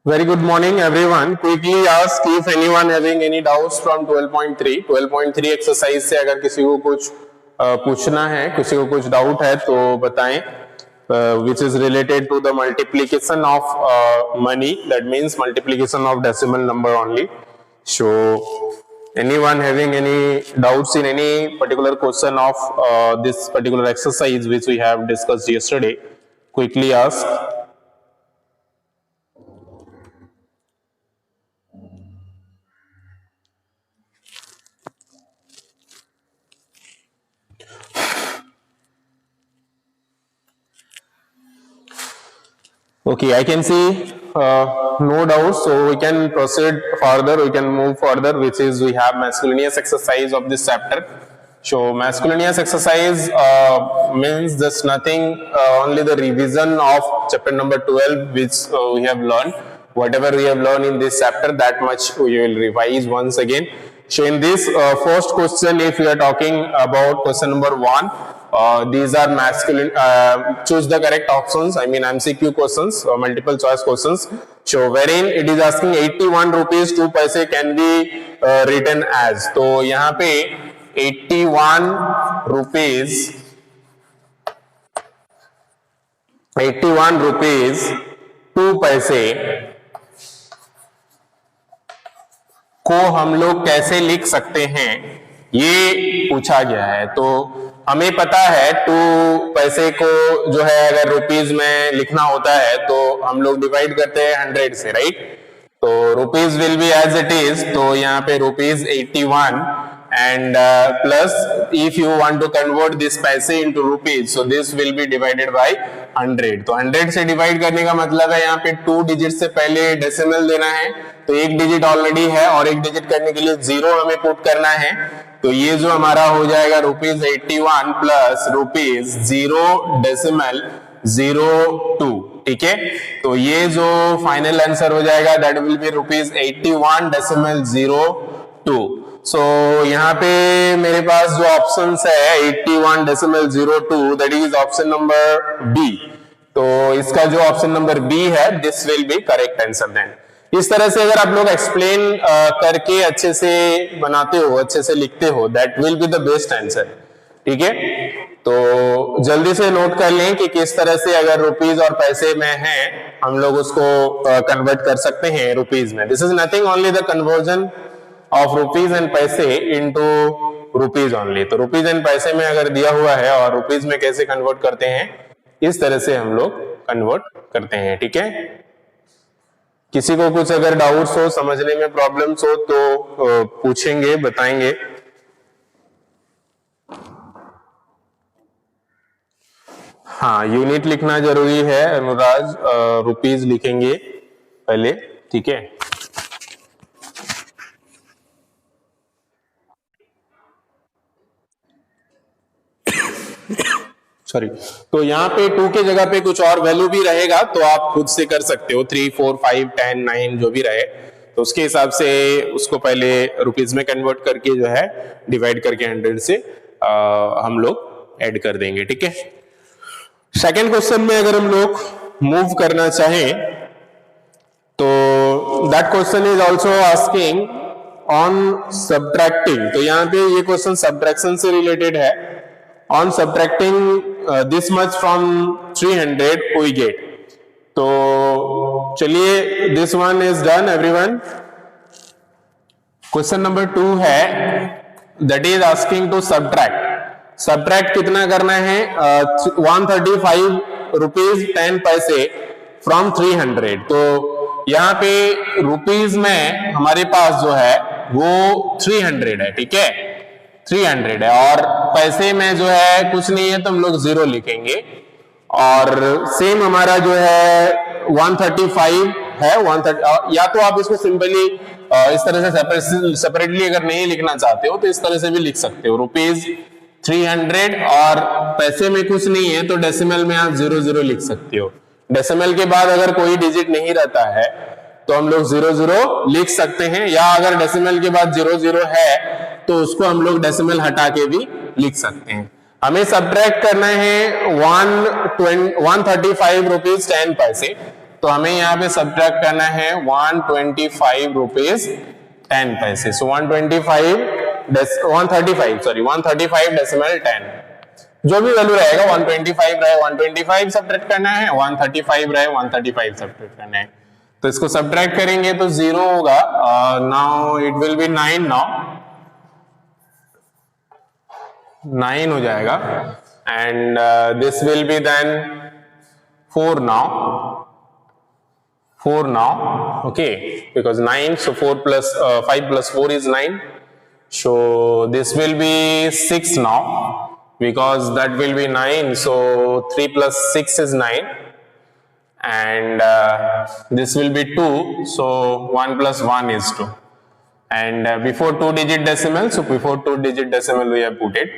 Very good morning, everyone. Quickly ask if anyone having any doubts from 12.3. 12.3 exercise से अगर किसी को कुछ पूछना है, किसी को कुछ डाउट है तो बताएं. Which is related to the multiplication of money. That means multiplication of decimal number only. So, anyone having any doubts in any particular question of this particular exercise which we have discussed yesterday, quickly ask. Okay, I can see no doubts, so we can proceed further. We can move further, which is we have miscellaneous exercise of this chapter. So miscellaneous exercise means just nothing, only the revision of chapter number 12, which we have learned. Whatever we have learned in this chapter, that much we will revise once again. So in this first question, if we are talking about question number 1. These are masculine. Choose the correct options. I mean MCQ questions, multiple choice questions. So wherein it is asking 81 rupees 2 paise can be written as. तो यहाँ पे 81 rupees 2 पैसे को हम लोग कैसे लिख सकते हैं, ये पूछा गया है. तो हमें पता है 2 पैसे को जो है अगर रुपीज में लिखना होता है तो हम लोग डिवाइड करते हैं 100 से, राइट. तो rupees will be as it is. तो यहाँ पे rupees 81 and plus if you want to convert this paise into rupees, so this will be divided by 100. तो 100 से डिवाइड करने का मतलब है यहाँ पे 2 डिजिट से पहले डेसिमल देना है. तो एक डिजिट ऑलरेडी है और एक डिजिट करने के लिए 0 हमें पुट करना है. तो ये जो हमारा हो जाएगा रुपीज 81 प्लस रुपीज 0.02. ठीक है. तो ये जो फाइनल आंसर हो जाएगा that will be rupees 81.02. So यहाँ पे मेरे पास जो ऑप्शन है 81.02, that is option number B. तो इसका जो ऑप्शन नंबर बी है this will be correct answer. Then इस तरह से अगर आप लोग एक्सप्लेन करके अच्छे से बनाते हो, अच्छे से लिखते हो, that will be the best answer. ठीक है. तो जल्दी से नोट कर लें कि किस तरह से अगर रुपीज और पैसे में है हम लोग उसको कन्वर्ट कर सकते हैं रुपीज में. This is nothing only the conversion of rupees and पैसे इनटू रुपीज ओनली. तो रुपीज एंड पैसे में अगर दिया हुआ है और रुपीज में कैसे कन्वर्ट करते हैं, इस तरह से हम लोग कन्वर्ट करते हैं. ठीक है. किसी को कुछ अगर डाउट्स हो, समझने में प्रॉब्लम्स हो तो पूछेंगे, बताएंगे. हाँ, यूनिट लिखना जरूरी है अनुराज. रुपीज लिखेंगे पहले. ठीक है. सॉरी. तो यहाँ पे 2 के जगह पे कुछ और वैल्यू भी रहेगा तो आप खुद से कर सकते हो. 3, 4, 5, 10, 9 जो भी रहे तो उसके हिसाब से उसको पहले रुपीज में कन्वर्ट करके जो है डिवाइड करके 100 से हम लोग ऐड कर देंगे. ठीक है. सेकेंड क्वेश्चन में अगर हम लोग मूव करना चाहें तो that question is also asking on subtracting. तो यहाँ पे ये क्वेश्चन सब्ट्रैक्शन से रिलेटेड है. On subtracting this much from 300 we get. तो चलिए this one is done everyone. Question number 2 है that is asking to subtract. Subtract कितना करना है? 135 रुपीज 10 पैसे from 300. तो यहाँ पे रुपीज में हमारे पास जो है वो 300 है. ठीक है. 300 है और पैसे में जो है कुछ नहीं है तो हम लोग 0 लिखेंगे. और सेम हमारा जो है 135 है. 130 या तो आप इसको सिंपली इस तरह से सेपरेटली अगर नहीं लिखना चाहते हो तो इस तरह से भी लिख सकते हो. रुपीज 300 और पैसे में कुछ नहीं है तो डेसिमल में आप 00 लिख सकते हो. डेसिमल के बाद अगर कोई डिजिट नहीं रहता है तो हम लोग 00 लिख सकते हैं, या अगर डेसिमल के बाद 00 है तो उसको हम लोग डेसिमल हटा के भी लिख सकते हैं. हमें सब्ट्रैक्ट करना है 135 रुपीज 10 पैसे. तो हमें यहाँ पे सब्ट्रैक्ट करना है 125 रुपीज 10 पैसे। सो 135 डेसिमल 10, जो भी वैल्यू रहेगा 125 रहे 125 सब्ट्रैक्ट करना है, 135 रहे 135 सब्ट्रैक्ट करना है। तो इसको सब्ट्रैक्ट करेंगे तो 0 होगा। Now it will be 9, now 9 हो जाएगा, and this will be then 4 now, okay, because 9, so 5 plus 4 is 9, so this will be 6 now, because that will be 9, so 3 plus 6 is 9, and this will be 2, so 1 plus 1 is 2, and before 2-digit decimal, so before 2-digit decimal we have put it.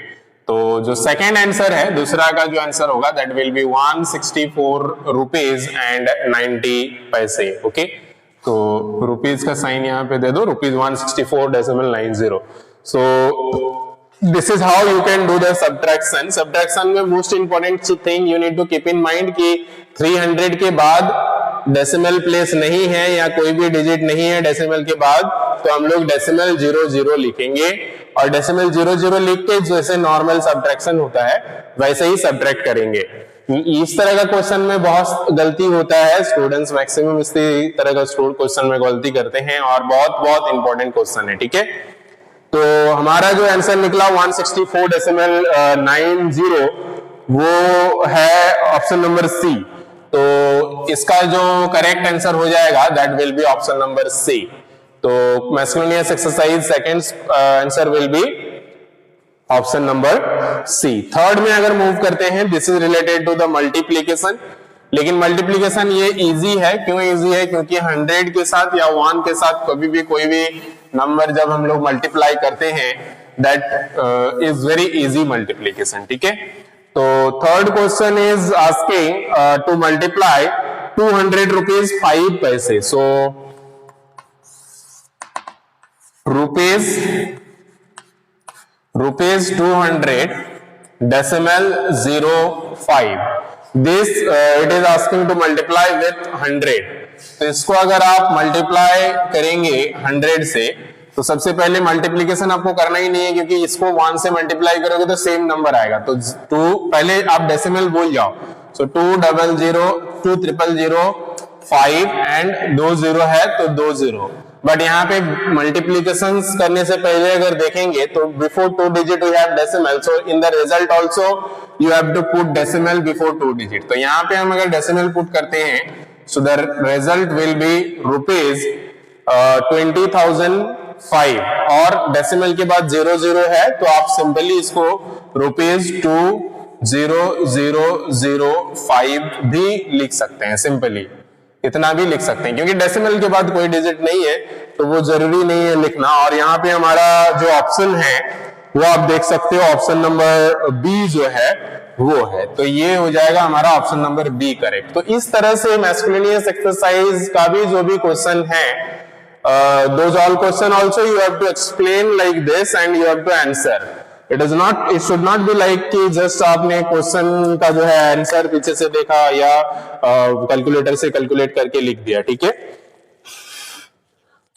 तो जो second answer है, दूसरा का जो answer होगा, that will B 164 rupees and 90 पैसे। Okay, तो rupees का साइन यहाँ पे दे दो, rupees 164.90। So this is how you can do the subtraction. Subtraction में most important thing you need to keep in mind कि 300 के बाद डेसिमल प्लेस नहीं है या कोई भी डिजिट नहीं है डेसिमल के बाद, तो हम लोग डेसिमल 00 लिखेंगे, और डेसिमल 00 लिख के जैसे नॉर्मल सब्ट्रैक्शन होता है वैसे ही सब्ट्रैक्ट करेंगे। इस तरह का क्वेश्चन में बहुत गलती होता है, स्टूडेंट्स मैक्सिमम इस तरह का क्वेश्चन में गलती करते हैं, और बहुत इंपॉर्टेंट क्वेश्चन है। ठीक है, तो हमारा जो आंसर निकला 164.90 वो है ऑप्शन नंबर सी। तो इसका जो करेक्ट आंसर हो जाएगा that will be option number C. तो miscellaneous exercise second answer will be option number C. Third में अगर मूव करते हैं, this is related to the multiplication, लेकिन मल्टीप्लीकेशन ये इजी है। क्यों इजी है? क्योंकि 100 के साथ या 1 के साथ कभी भी कोई भी नंबर जब हम लोग मल्टीप्लाई करते हैं that is very easy multiplication. ठीक है, तो third question is asking to multiply 200 rupees 5 पैसे। सो rupees 200 decimal 05, this it is asking to multiply with 100। तो इसको अगर आप मल्टीप्लाई करेंगे 100 से, तो सबसे पहले मल्टीप्लीकेशन आपको करना ही नहीं है, क्योंकि इसको 1 से मल्टीप्लाई करोगे तो सेम नंबर आएगा। तो 2 पहले आप डेसिमल बोल जाओ, सो 200 5 एंड 2 0 है तो 2 0। बट यहाँ पे मल्टीप्लीकेशन करने से पहले अगर देखेंगे तो before 2 digit we have decimal, so in the result also you have to put decimal before 2 digit. तो यहाँ पे हम अगर डेसिमल पुट करते हैं, so the result will be rupees 20,005, और डेसिमल के बाद 0 0 है तो आप सिंपली इसको रुपीज 20005 भी लिख सकते हैं, सिंपली इतना भी लिख सकते हैं, क्योंकि डेसिमल के बाद कोई डिजिट नहीं है तो वो जरूरी नहीं है लिखना। और यहाँ पे हमारा जो ऑप्शन है वो आप देख सकते हो, ऑप्शन नंबर बी जो है वो है, तो ये हो जाएगा हमारा ऑप्शन नंबर बी करेक्ट। तो इस तरह से मैस्कुलिनियस एक्सरसाइज का भी जो भी क्वेश्चन है, those all question also you have to explain like this and you have to answer. It should not be like कि जस्ट आपने क्वेश्चन का जो है आंसर पीछे से देखा या कैलकुलेटर से कैलकुलेट करके लिख दिया। ठीक है,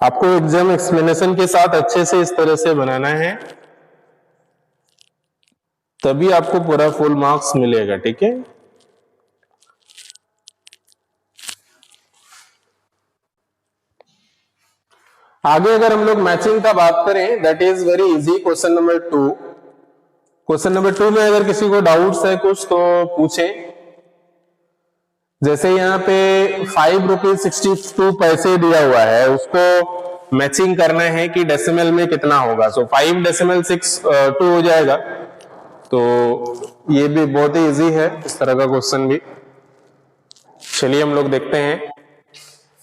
आपको एग्जाम एक्सप्लेनेशन के साथ अच्छे से इस तरह से बनाना है, तभी आपको पूरा फुल मार्क्स मिलेगा। ठीक है, आगे अगर हम लोग मैचिंग का बात करें, that is very easy. Question number 2, question number 2 में अगर किसी को डाउट्स है कुछ तो पूछे। जैसे यहाँ पे 5 रुपीज 62 पैसे दिया हुआ है, उसको मैचिंग करना है कि डेसिमल में कितना होगा। सो 5 डेसिमल 62 हो जाएगा। तो ये भी बहुत ही इजी है, इस तरह का क्वेश्चन भी। चलिए हम लोग देखते हैं।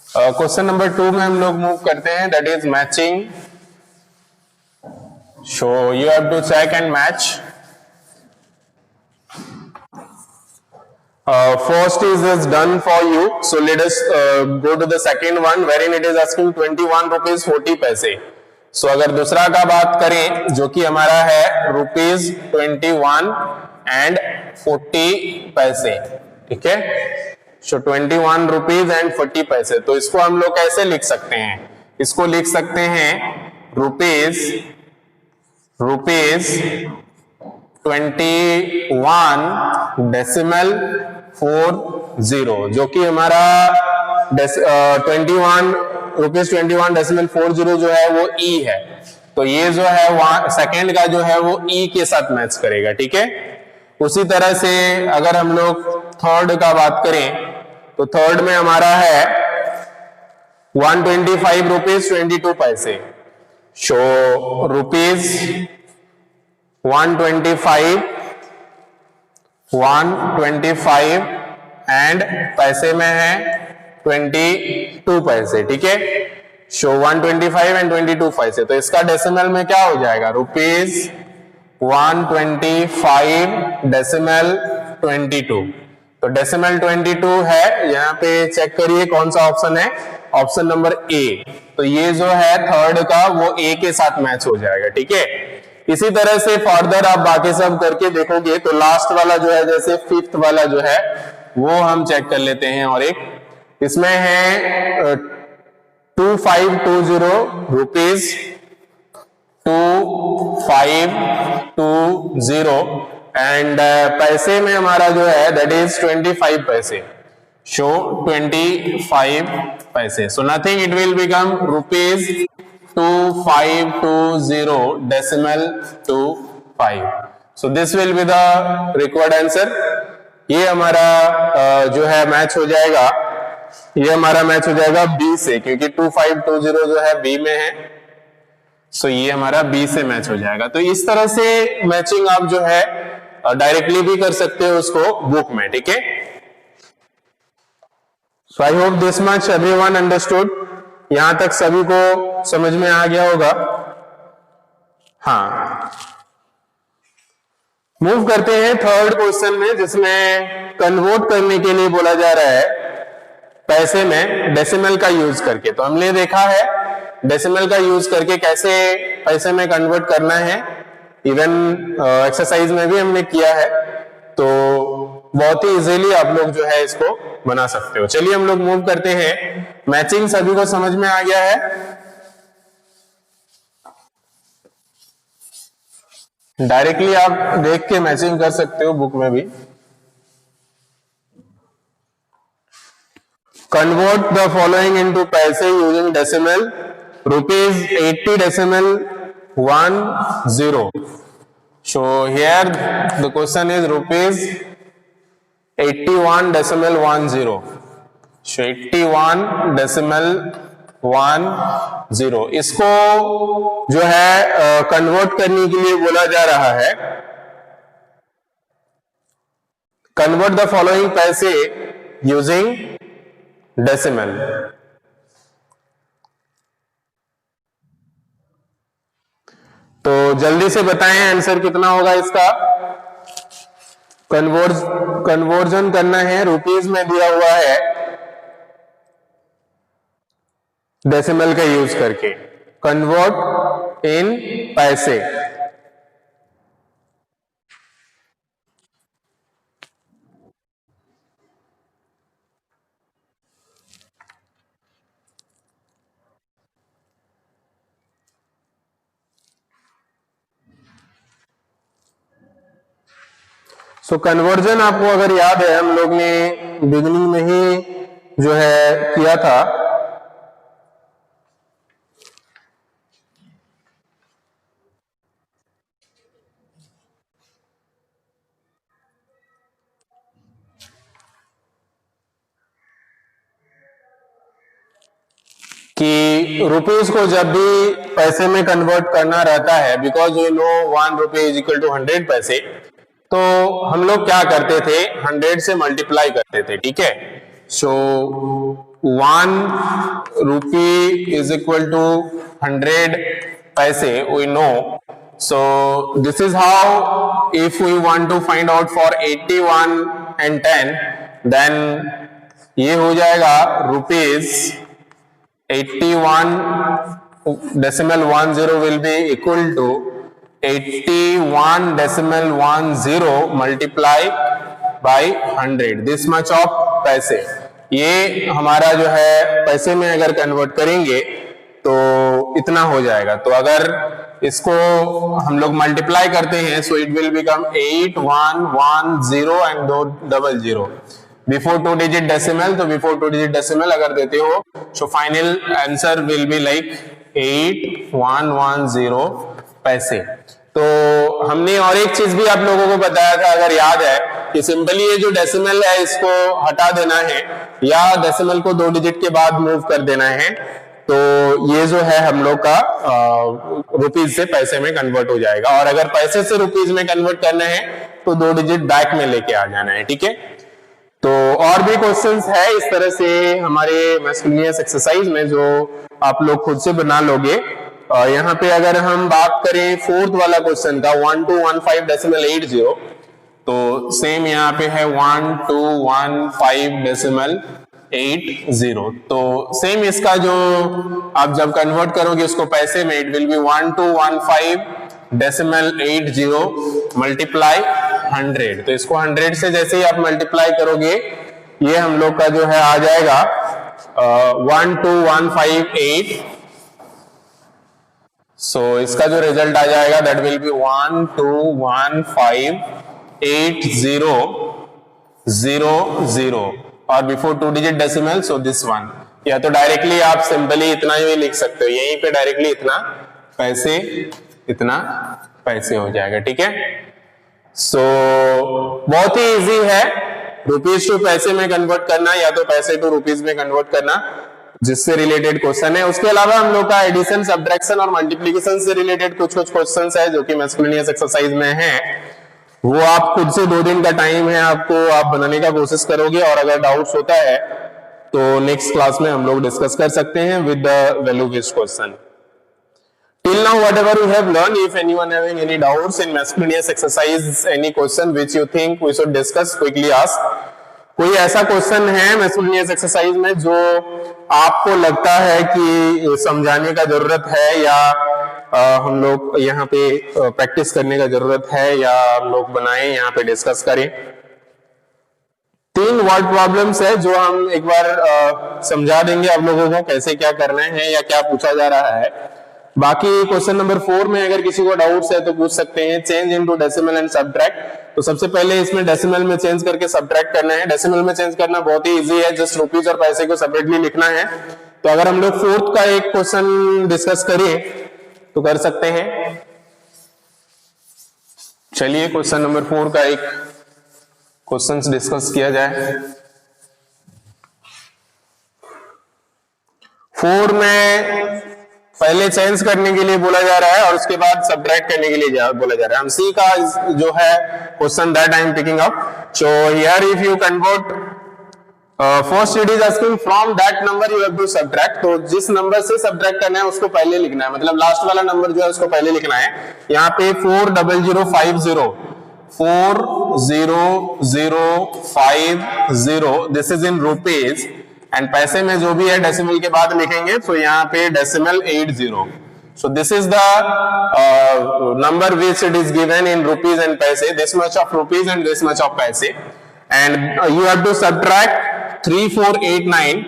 क्वेश्चन नंबर 2 में हम लोग मूव करते हैं, that is matching. So you have to check and match. First is done for you, so let us go to the second one wherein it is asking 21 rupees 40 पैसे। So अगर दूसरा का बात करें जो कि हमारा है रुपीज 21 एंड 40 पैसे। ठीक है, सो 21 रुपीज एंड 40 पैसे। तो इसको हम लोग कैसे लिख सकते हैं? इसको लिख सकते हैं रुपीज 21.40, जो कि हमारा 21.40 जो है वो ई है। तो ये जो है सेकेंड का जो है वो ई के साथ मैच करेगा, ठीक है। उसी तरह से अगर हम लोग थर्ड का बात करें तो थर्ड में हमारा है 125 रुपीज 22 पैसे। सो रुपीज 125 एंड पैसे में है 22 पैसे, ठीक है। सो 125 एंड 22 पैसे। तो इसका डेसिमल में क्या हो जाएगा? रुपीज 125.22। तो डेसिमल 22 है। यहाँ पे चेक करिए कौन सा ऑप्शन है, ऑप्शन नंबर ए। तो ये जो है थर्ड का वो ए के साथ मैच हो जाएगा, ठीक है। इसी तरह से फर्दर आप बाकी सब करके देखोगे तो लास्ट वाला जो है, जैसे फिफ्थ वाला जो है वो हम चेक कर लेते हैं। और एक इसमें है 2520 रुपीज 2520 एंड पैसे में हमारा जो है दैट इज 25 पैसे। शो 25 पैसे। So nothing, it will become rupees 2520 decimal 25। So this will be the required answer. ये हमारा जो है मैच हो जाएगा, ये हमारा मैच हो जाएगा बी से, क्योंकि 2520 जो है बी में है। सो ये हमारा बी से मैच हो जाएगा। तो इस तरह से मैचिंग आप जो है डायरेक्टली भी कर सकते हो उसको बुक में, ठीक है। So I hope this much everyone understood. यहां तक सभी को समझ में आ गया होगा। हाँ, मूव करते हैं थर्ड क्वेश्चन में, जिसमें कन्वर्ट करने के लिए बोला जा रहा है पैसे में डेसिमल का यूज करके। तो हमने देखा है डेसिमल का यूज करके कैसे पैसे में कन्वर्ट करना है, इवन एक्सरसाइज में भी हमने किया है। तो बहुत ही इजीली आप लोग जो है इसको बना सकते हो। चलिए हम लोग मूव करते हैं। मैचिंग सभी को समझ में आ गया है? डायरेक्टली आप देख के मैचिंग कर सकते हो बुक में भी। कन्वर्ट द फॉलोइंग इनटू पैसे using decimal rupees 80.10। So here the question is rupees 81.10। So 81.10। इसको जो है कन्वर्ट करने के लिए बोला जा रहा है कन्वर्ट द फॉलोइंग पैसे यूजिंग डेसिमल। तो जल्दी से बताएं आंसर कितना होगा इसका। कन्वर्जन करना है, रुपीज में दिया हुआ है डेसिमल का यूज करके। कन्वर्ट इन पैसे। सो कन्वर्जन आपको अगर याद है, हम लोग ने बिगिनिंग में ही जो है किया था। कि रुपीज को जब भी पैसे में कन्वर्ट करना रहता है, बिकॉज यू नो 1 रुपये इज इक्वल टू 100 पैसे, तो हम लोग क्या करते थे, 100 से मल्टीप्लाई करते थे, ठीक है। So 1 rupee is equal to 100 paise, we know. So this is how if we want to find out for 81 and 10, then ये हो जाएगा rupees 81.10 will be equal to 81.10 multiplied by 100. This much of पैसे, ये हमारा जो है पैसे में अगर कन्वर्ट करेंगे तो इतना हो जाएगा। तो अगर इसको हम लोग मल्टीप्लाई करते हैं so it will become 8110 and 200 before 2 digit decimal. तो बिफोर 2 डिजिट डेसिमल अगर देते हो so final answer will be like 8110 पैसे। तो हमने और एक चीज भी आप लोगों को बताया था, अगर याद है, कि सिंपली ये जो डेसिमल है इसको हटा देना है या डेसिमल को 2 डिजिट के बाद मूव कर देना है, तो ये जो है हम लोग का रुपीज से पैसे में कन्वर्ट हो जाएगा। और अगर पैसे से रुपीज में कन्वर्ट करना है तो 2 डिजिट बैक में लेके आ जाना है, ठीक है। तो और भी क्वेश्चंस है इस तरह से हमारे मिसलेनियस एक्सरसाइज में जो आप लोग खुद से बना लोगे। यहाँ पे अगर हम बात करें फोर्थ वाला क्वेश्चन का 1215.80, तो सेम यहाँ पे है 1215.80। तो सेम इसका जो आप जब कन्वर्ट करोगे उसको पैसे में, इट विल बी 1215.80 मल्टीप्लाई 100। तो इसको 100 से जैसे ही आप मल्टीप्लाई करोगे ये हम लोग का जो है आ जाएगा 12158। सो इसका जो रिजल्ट आ जाएगा दैट विल बी 12158000 और before 2 digit decimal so this one. या तो डायरेक्टली आप सिंपली इतना ही लिख सकते हो, यहीं पे डायरेक्टली इतना पैसे हो जाएगा, ठीक है। सो बहुत ही इजी है रुपीज टू पैसे में कन्वर्ट करना या तो पैसे टू रुपीज में कन्वर्ट करना, जिससे रिलेटेड क्वेश्चन है। उसके अलावा हम लोग का एडिशन, सब्ट्रैक्शन और मल्टीप्लिकेशन से रिलेटेड कुछ क्वेश्चंस है जो कि मिसलेनियस एक्सरसाइज में है। वो आप खुद से 2 दिन का टाइम है आपको, आप बनाने का कोशिश करोगे और अगर डाउट्स होता है तो नेक्स्ट क्लास में हम लोग डिस्कस कर सकते हैं with the value based question. Till now, whatever you have learned, if anyone having any doubts in miscellaneous exercise, any question which you think we should discuss, quickly ask. कोई ऐसा question है miscellaneous exercise में जो आपको लगता है कि समझाने का जरूरत है या हम लोग यहाँ पे प्रैक्टिस करने का जरूरत है या हम लोग बनाएं, यहाँ पे डिस्कस करें? 3 वर्ड प्रॉब्लम्स है जो हम एक बार समझा देंगे आप लोगों को कैसे क्या करना है या क्या पूछा जा रहा है। बाकी क्वेश्चन नंबर 4 में अगर किसी को डाउट्स है तो पूछ सकते हैं। Change into decimal and subtract, तो सबसे पहले इसमें डेसिमल में चेंज करके सब्ट्रैक्ट करना है। डेसिमल में चेंज करना बहुत ही इजी है, जस्ट रुपीज और पैसे को सेपरेटली लिखना है। तो अगर हम लोग 4th का एक क्वेश्चन डिस्कस करें तो कर सकते हैं। चलिए क्वेश्चन नंबर 4 का एक क्वेश्चन डिस्कस किया जाए। 4 में पहले चेंज करने के लिए बोला जा रहा है और उसके बाद सब्ट्रैक्ट करने के लिए बोला जा रहा है। हम सी का जो है question that I am picking up. So here if you convert first it is asking from that number you have to subtract. तो जिस नंबर से सब्ट्रैक्ट करना है उसको पहले लिखना है, मतलब लास्ट वाला नंबर जो है उसको पहले लिखना है। यहाँ पे 40050 this is in rupees and पैसे में जो भी है डेसिमल के बाद लिखेंगे। तो यहाँ पे decimal 80। So this is the number which it is given in rupees and paise, this much of rupees and this much of paise, and you have to subtract 3489।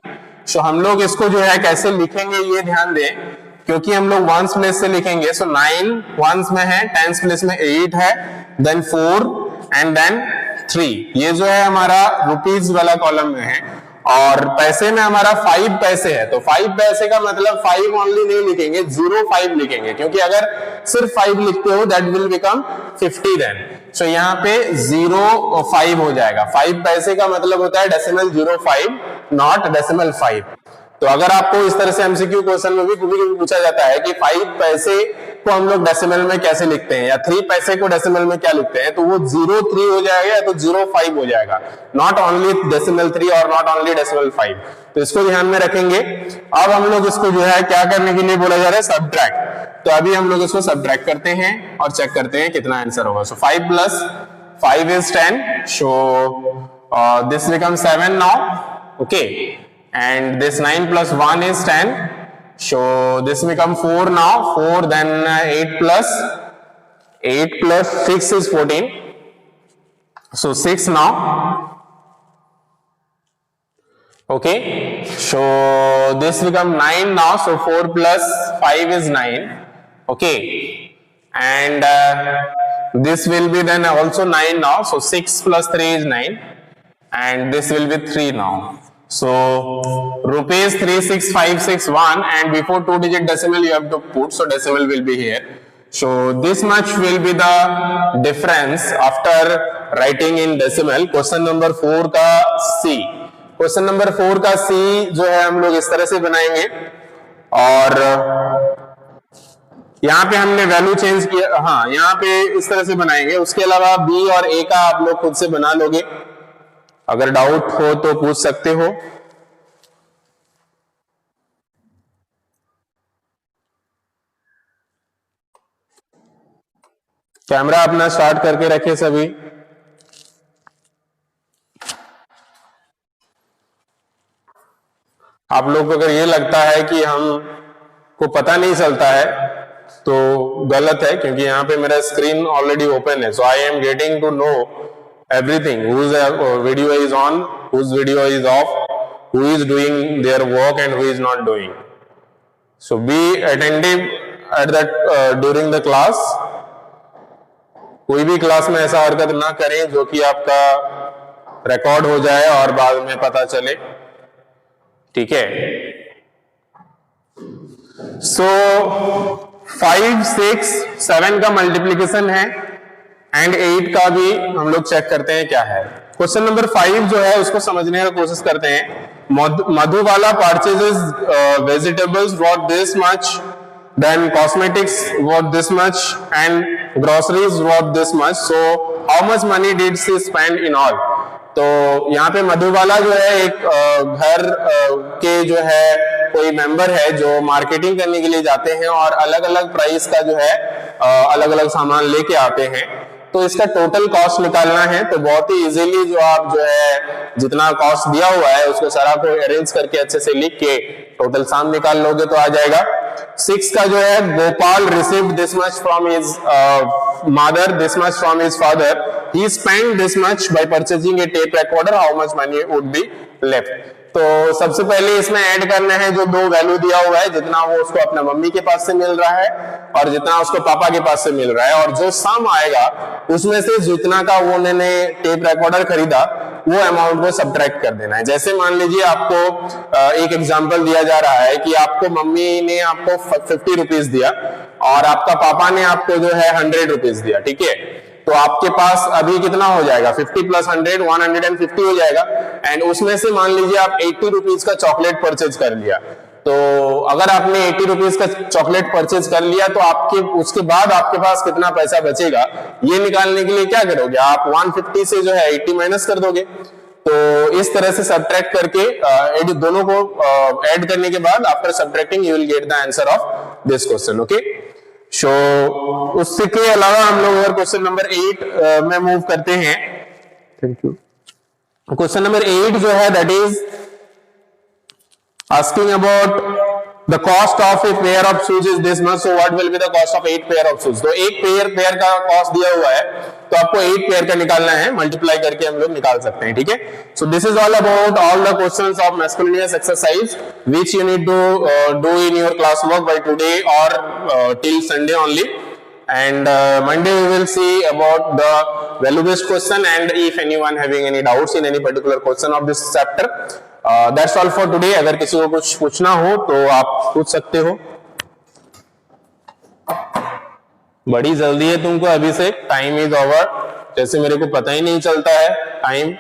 So हम लोग इसको जो है कैसे लिखेंगे ये ध्यान दें, क्योंकि हम लोग वंस प्लेस से लिखेंगे। सो 9 वंस में है, टेंस प्लेस में 8 है, देन 4 एंड देन 3। ये जो है हमारा रुपीज वाला कॉलम में है और पैसे में हमारा 5 पैसे है। तो 5 पैसे का मतलब 5 ओनली नहीं लिखेंगे, 05 लिखेंगे, क्योंकि अगर सिर्फ 5 लिखते हो दैट विल बिकम 50 देन। सो यहाँ पे 05 हो जाएगा। 5 पैसे का मतलब होता है डेसिमल 05 नॉट डेसिमल 5। तो अगर आपको इस तरह से एमसीक्यू क्वेश्चन में भी कभी पूछा जाता है कि 5 पैसे को हम लोग डेसिमल में कैसे लिखते हैं या 3 पैसे को डेसिमल में क्या लिखते हैं, तो वो 03 हो जाएगा या तो 05 हो जाएगा, नॉट ओनली डेसिमल 3 और नॉट ओनली डेसिमल 5। तो इसको ध्यान में रखेंगे। अब हम लोग इसको जो है क्या करने के लिए बोला जा रहा है, सब्ट्रैक्ट। तो अभी हम लोग इसको सब्ट्रैक्ट करते हैं और चेक करते हैं कितना आंसर होगा। सो 5 + 5 is 10, so this becomes 7 now, okay, and this 9 + 1 is 10, so this becomes 4 now, 4, then 8 plus 6 is 14, so 6 now, Okay, so this become 9 now, so 4 plus 5 is 9. Okay, and this will be then also 9 now, so 6 plus 3 is 9, and this will be 3 now. So rupees 36561, and before 2-digit decimal you have to put, so decimal will be here. So this much will be the difference after writing in decimal. Question number 4 का C. Question number 4 का सी जो है हम लोग इस तरह से बनाएंगे, और यहाँ पे हमने वैल्यू चेंज किया, हाँ यहाँ पे इस तरह से बनाएंगे। उसके अलावा बी और ए का आप लोग खुद से बना लोगे, अगर डाउट हो तो पूछ सकते हो। कैमरा अपना स्टार्ट करके रखे सभी। आप लोग को अगर ये लगता है कि हम को पता नहीं चलता है तो गलत है, क्योंकि यहाँ पे मेरा स्क्रीन ऑलरेडी ओपन है। So I am getting to know everything, whose video is on, whose video is off, who is doing their work and who is not doing. So be attentive at that during the class. कोई भी class में ऐसा हरकत ना करें जो कि आपका रिकॉर्ड हो जाए और बाद में पता चले, ठीक है। सो 5, 6, 7 का मल्टीप्लीकेशन है एंड 8 का भी हम लोग चेक करते हैं क्या है। क्वेश्चन नंबर 5 जो है उसको समझने का कोशिश करते हैं। Madhubala purchases vegetables what this much, then cosmetics what this much and groceries what this much, so how much money did she spend in all. तो यहाँ पे मधुबाला जो है एक घर के जो है कोई मेंबर है जो मार्केटिंग करने के लिए जाते हैं और अलग अलग प्राइस का जो है अलग अलग सामान लेके आते हैं। तो इसका टोटल कॉस्ट निकालना है, तो बहुत ही इजीली जो आप जो है जितना कॉस्ट दिया हुआ है उसको सारा को अरेंज करके अच्छे से लिख के टोटल सम निकाल लोगे तो आ जाएगा। 6 का जो है Gopal received this much from his mother, this much from his father, he spent this much by purchasing a tape recorder, how much money would be left। तो सबसे पहले इसमें ऐड करना है जो दो वैल्यू दिया हुआ है, जितना वो उसको अपने मम्मी के पास से मिल रहा है और जितना उसको पापा के पास से मिल रहा है, और जो सम आएगा उसमें से जितना का वो उन्होंने टेप रिकॉर्डर खरीदा वो अमाउंट को सब्ट्रैक्ट कर देना है। जैसे मान लीजिए आपको एक एग्जांपल दिया जा रहा है कि आपको मम्मी ने आपको 50 रुपीज दिया और आपका पापा ने आपको जो है 100 रुपीज दिया, ठीक है। तो आपके पास अभी कितना हो जाएगा, 50 प्लस 100 150 हो जाएगा, एंड उसमें से मान लीजिए आप 80 रुपीज का चॉकलेट परचेज कर लिया। तो अगर आपने 80 रुपीज का चॉकलेट परचेज कर लिया तो आपके उसके बाद आपके पास कितना पैसा बचेगा ये निकालने के लिए क्या करोगे आप, 150 से जो है 80 माइनस कर दोगे। तो इस तरह से सब्ट्रैक्ट करके दोनों को ऐड करने के बाद after subtracting you will get the answer of this question. Okay, so उसके अलावा हम लोग अगर क्वेश्चन नंबर 8 में मूव करते हैं, थैंक यू। क्वेश्चन नंबर 8 जो है that is asking about the cost of a pair of shoes is this much, so what will be the cost of 8 pair of shoes। तो एक pair का cost दिया हुआ है तो आपको 8 पेयर का निकालना है, मल्टीप्लाई करके हम लोग निकाल सकते हैं, ठीक है। So this is all about all the questions of miscellaneous exercise which you need to do in your class work by today और till Sunday only, and Monday we will see about the value based question, and if anyone having any doubts in any particular question of this chapter, that's all for today। अगर किसी को कुछ पूछना हो तो आप पूछ सकते हो। बड़ी जल्दी है तुमको अभी से, टाइम इज ओवर, जैसे मेरे को पता ही नहीं चलता है टाइम।